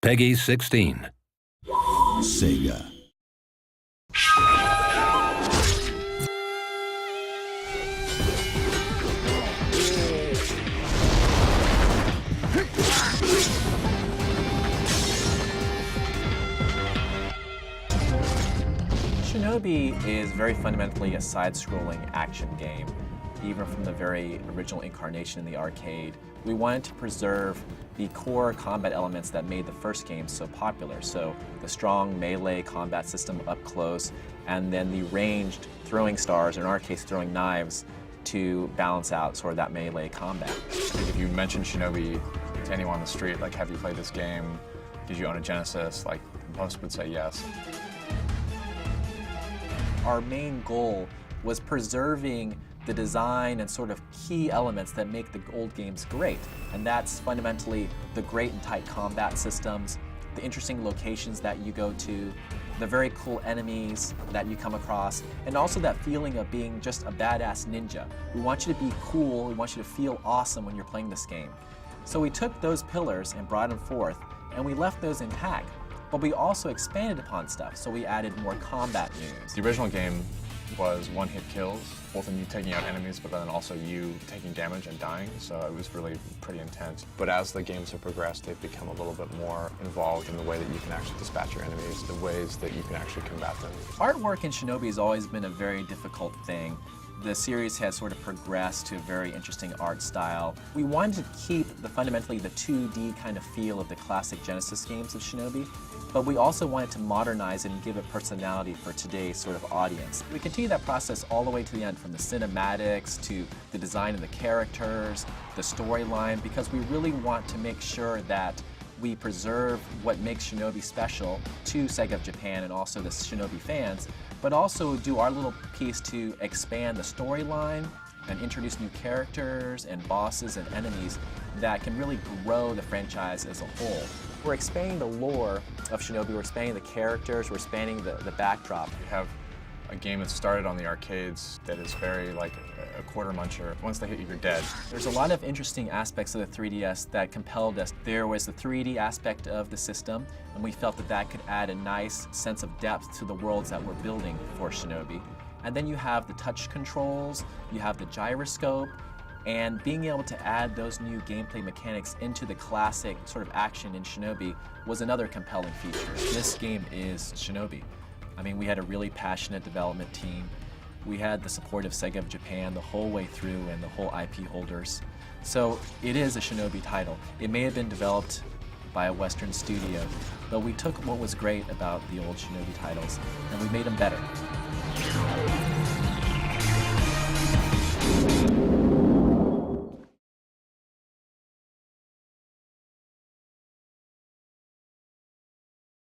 Peggy 16. Sega. Shinobi is very fundamentally a side-scrolling action game. Even from the very original incarnation in the arcade, we wanted to preserve the core combat elements that made the first game so popular. So the strong melee combat system up close, and then the ranged throwing stars, or in our case throwing knives, to balance out sort of that melee combat. I think if you mention Shinobi to anyone on the street, like, have you played this game? Did you own a Genesis? Like, most would say yes. Our main goal was preserving the design and sort of key elements that make the old games great. And that's fundamentally the great and tight combat systems, the interesting locations that you go to, the very cool enemies that you come across, and also that feeling of being just a badass ninja. We want you to be cool, we want you to feel awesome when you're playing this game. So we took those pillars and brought them forth, and we left those intact. But we also expanded upon stuff, so we added more combat news. The original game was one-hit kills, both in you taking out enemies, but then also you taking damage and dying, so it was really pretty intense. But as the games have progressed, they've become a little bit more involved in the way that you can actually dispatch your enemies, the ways that you can actually combat them. Artwork in Shinobi has always been a very difficult thing. The series has sort of progressed to a very interesting art style. We wanted to keep fundamentally the 2D kind of feel of the classic Genesis games of Shinobi, but we also wanted to modernize it and give it personality for today's sort of audience. We continue that process all the way to the end, from the cinematics to the design of the characters, the storyline, because we really want to make sure that we preserve what makes Shinobi special to Sega of Japan and also the Shinobi fans, but also do our little piece to expand the storyline and introduce new characters and bosses and enemies that can really grow the franchise as a whole. We're expanding the lore of Shinobi, we're expanding the characters, we're expanding the backdrop. You have a game that started on the arcades that is very like a quarter muncher. Once they hit you, you're dead. There's a lot of interesting aspects of the 3DS that compelled us. There was the 3D aspect of the system, and we felt that that could add a nice sense of depth to the worlds that we're building for Shinobi. And then you have the touch controls, you have the gyroscope, and being able to add those new gameplay mechanics into the classic sort of action in Shinobi was another compelling feature. This game is Shinobi. I mean, we had a really passionate development team. We had the support of Sega of Japan the whole way through and the whole IP holders. So it is a Shinobi title. It may have been developed by a Western studio, but we took what was great about the old Shinobi titles and we made them better.